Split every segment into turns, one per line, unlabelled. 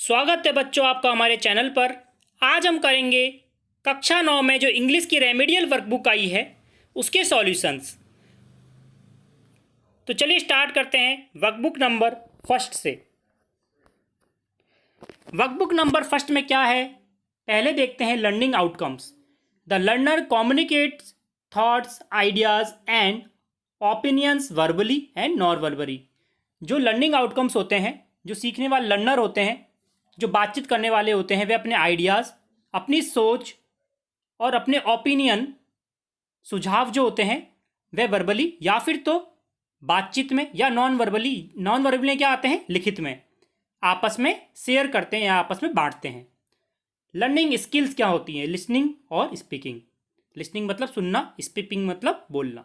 स्वागत है बच्चों आपका हमारे चैनल पर। आज हम करेंगे कक्षा 9 में जो इंग्लिश की रेमेडियल वर्कबुक आई है उसके सॉल्यूशंस। तो चलिए स्टार्ट करते हैं वर्कबुक नंबर फर्स्ट से। वर्कबुक नंबर फर्स्ट में क्या है, पहले देखते हैं learning outcomes. The learner communicates thoughts ideas and opinions verbally and non verbally. जो लर्निंग आउटकम्स होते हैं, जो सीखने वाले लर्नर होते हैं, जो बातचीत करने वाले होते हैं, वे अपने आइडियाज़, अपनी सोच और अपने ओपिनियन, सुझाव जो होते हैं वे वर्बली या फिर तो बातचीत में या नॉन वर्बली क्या आते हैं, लिखित में आपस में शेयर करते हैं या आपस में बांटते हैं। लर्निंग स्किल्स क्या होती हैं, लिसनिंग और स्पीकिंग। लिसनिंग मतलब सुनना, स्पीकिंग मतलब बोलना।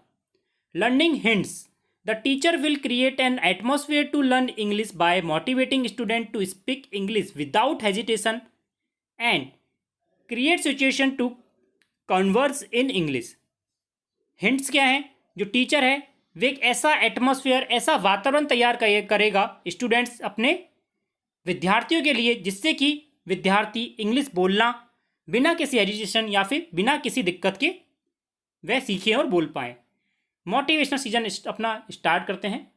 Learning hints, the teacher will create an atmosphere to learn English by motivating students to speak English without hesitation and create situation to converse in English. Hints क्या हैं, जो teacher है वे एक ऐसा एटमॉस्फेयर, ऐसा वातावरण तैयार करेगा स्टूडेंट्स अपने विद्यार्थियों के लिए, जिससे कि विद्यार्थी इंग्लिश बोलना बिना किसी हेजिटेशन या फिर बिना किसी दिक्कत के वह सीखें और बोल पाएँ। मोटिवेशनल सीजन अपना स्टार्ट करते हैं।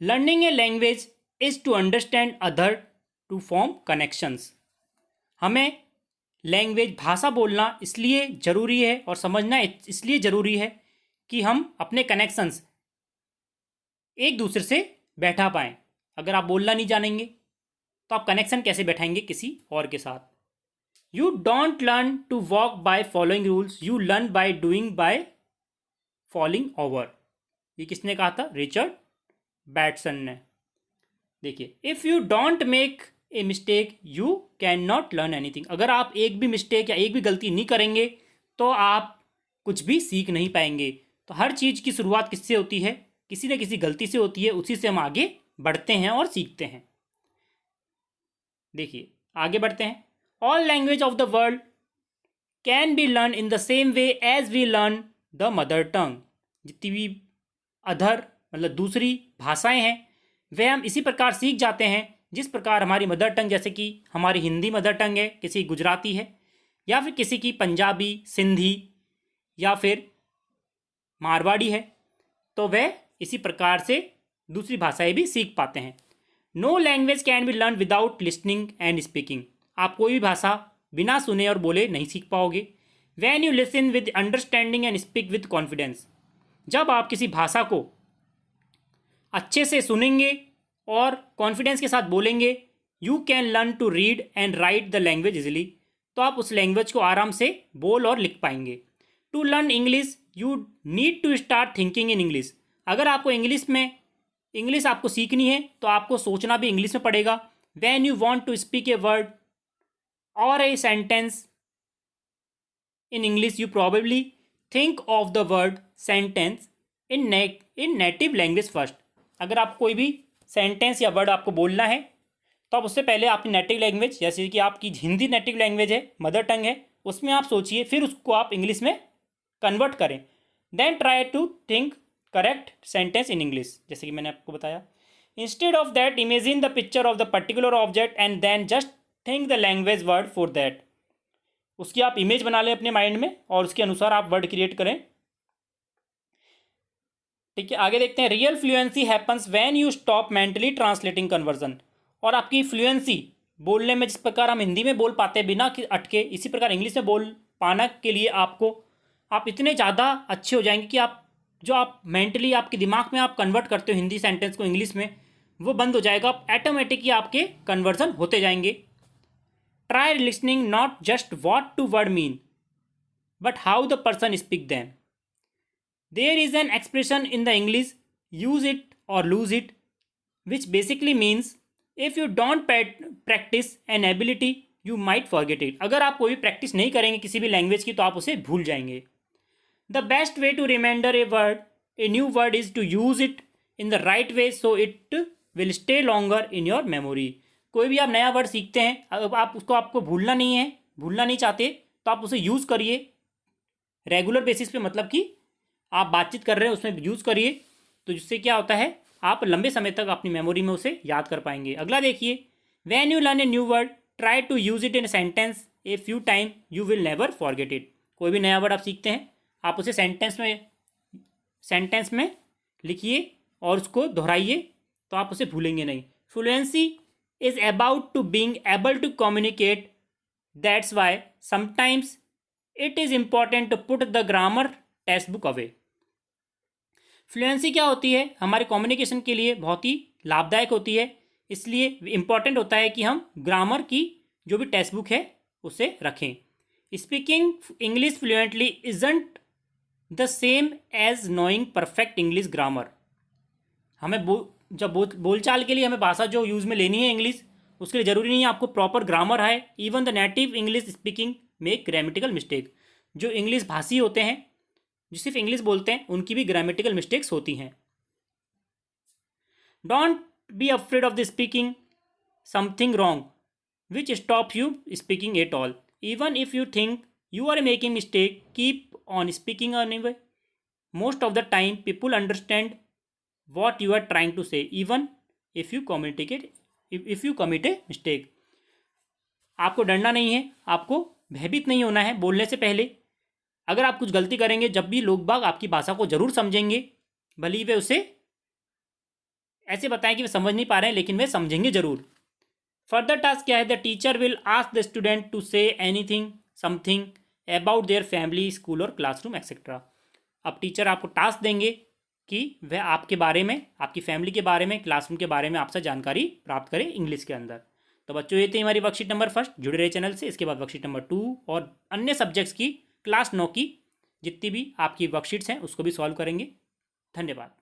Learning a language is to understand other to form connections. हमें लैंग्वेज, भाषा बोलना इसलिए ज़रूरी है और समझना इसलिए ज़रूरी है कि हम अपने कनेक्शंस एक दूसरे से बैठा पाएँ। अगर आप बोलना नहीं जानेंगे तो आप कनेक्शन कैसे बैठाएंगे किसी और के साथ। You don't learn to walk by following rules, you learn by doing by falling over. ये किसने कहा था, रिचर्ड बैटसन ने। देखिए, if you don't make a mistake you can not learn anything. अगर आप एक भी मिस्टेक या एक भी गलती नहीं करेंगे तो आप कुछ भी सीख नहीं पाएंगे। तो हर चीज़ की शुरुआत किससे होती है, किसी न किसी गलती से होती है, उसी से हम आगे बढ़ते हैं और सीखते हैं। देखिए आगे बढ़ते हैं। All language of the world can be learn in the same way as we learn the mother tongue. जितनी भी अदर मतलब दूसरी भाषाएं हैं वे हम इसी प्रकार सीख जाते हैं जिस प्रकार हमारी मदर टंग, जैसे कि हमारी हिंदी मदर टंग है, किसी गुजराती है या फिर किसी की पंजाबी, सिंधी या फिर मारवाड़ी है, तो वह इसी प्रकार से दूसरी भाषाएं भी सीख पाते हैं। No language can be learn without listening and speaking. आप कोई भी भाषा बिना सुने और बोले नहीं सीख पाओगे। When you listen with understanding and speak with confidence. जब आप किसी भाषा को अच्छे से सुनेंगे और कॉन्फिडेंस के साथ बोलेंगे, you can learn to read and write the language easily. तो आप उस लैंग्वेज को आराम से बोल और लिख पाएंगे। To learn English you need to start thinking in English. अगर आपको इंग्लिश आपको सीखनी है तो आपको सोचना भी इंग्लिश में पड़ेगा। When you want to speak a word और a sentence in English you probably think of the word sentence in native language first। अगर आप कोई भी सेंटेंस या वर्ड आपको बोलना है तो आप उससे पहले अपनी नेटिव लैंग्वेज, जैसे कि आपकी हिंदी नेटिव लैंग्वेज है, मदर टंग है, उसमें आप सोचिए, फिर उसको आप इंग्लिश में कन्वर्ट करें। Then try to think correct sentence in English, जैसे कि मैंने आपको बताया। Instead of that imagine the picture of the particular object and then just think the language word for that. उसकी आप इमेज बना लें अपने माइंड में और उसके अनुसार आप वर्ड क्रिएट करें। ठीक है, आगे देखते हैं। Real fluency happens when you stop mentally translating conversion. और आपकी फ्लुएंसी बोलने में, जिस प्रकार हम हिंदी में बोल पाते हैं बिना अटके, इसी प्रकार इंग्लिश में बोल पाना के लिए आप इतने ज़्यादा अच्छे हो जाएंगे कि आप मेंटली आपके दिमाग में आप कन्वर्ट करते हो हिंदी सेंटेंस को इंग्लिश में, वो बंद हो जाएगा। आप ऑटोमेटिकली आपके कन्वर्जन होते जाएंगे। Try listening not just what to word mean, but how the person speak them. There is an expression in the English, use it or lose it, which basically means if you don't practice an ability, you might forget it. अगर आप कोई practice नहीं करेंगे किसी भी language की तो आप उसे भूल जाएंगे। The best way to remember a new word is to use it in the right way so it will stay longer in your memory. कोई भी आप नया वर्ड सीखते हैं, अब आपको भूलना नहीं चाहते तो आप उसे यूज़ करिए रेगुलर बेसिस पे, मतलब कि आप बातचीत कर रहे हैं उसमें यूज़ करिए, तो जिससे क्या होता है आप लंबे समय तक अपनी मेमोरी में उसे याद कर पाएंगे। अगला देखिए, when you learn a new word try to use it in sentence a few time, you will never forget it. कोई भी नया वर्ड आप सीखते हैं, आप उसे सेंटेंस में लिखिए और उसको दोहराइए, तो आप उसे भूलेंगे नहीं। Fluency is about to being able to communicate, that's why sometimes it is important to put the grammar text book away. Fluency क्या होती है, हमारे कम्युनिकेशन के लिए बहुत ही लाभदायक होती है, इसलिए इम्पॉर्टेंट होता है कि हम ग्रामर की जो भी टेक्स्ट बुक है उसे रखें। Speaking English fluently isn't the same as knowing perfect English grammar. हमें जब बोलचाल के लिए हमें भाषा जो यूज़ में लेनी है इंग्लिश, उसके लिए ज़रूरी नहीं है आपको प्रॉपर ग्रामर है। Even the native English speaking make grammatical mistake. जो इंग्लिश भाषी होते हैं, जो सिर्फ इंग्लिश बोलते हैं, उनकी भी ग्रामेटिकल मिस्टेक्स होती हैं। Don't be afraid of the speaking something wrong which stop you speaking at all. Even if you think you are making mistake, keep on speaking anyway. Most of the time people understand what you are trying to say even if you commit a mistake. आपको डरना नहीं है, आपको भयभीत नहीं होना है बोलने से पहले। अगर आप कुछ गलती करेंगे, जब भी लोग बाग आपकी भाषा को जरूर समझेंगे, भले ही वे उसे ऐसे बताएं कि वे समझ नहीं पा रहे हैं, लेकिन वे समझेंगे जरूर। फर्दर टास्क क्या है, the teacher will ask the student to say anything something about their family, school और क्लासरूम एक्सेट्रा। अब टीचर आपको टास्क देंगे कि वह आपके बारे में, आपकी फैमिली के बारे में, क्लासरूम के बारे में आपसे जानकारी प्राप्त करें इंग्लिश के अंदर। तो बच्चों ये थी हमारी वर्कशीट नंबर 1, जुड़े रहे चैनल से। इसके बाद वर्कशीट नंबर 2 और अन्य सब्जेक्ट्स की क्लास 9 की जितनी भी आपकी वर्कशीट्स हैं उसको भी सॉल्व करेंगे। धन्यवाद।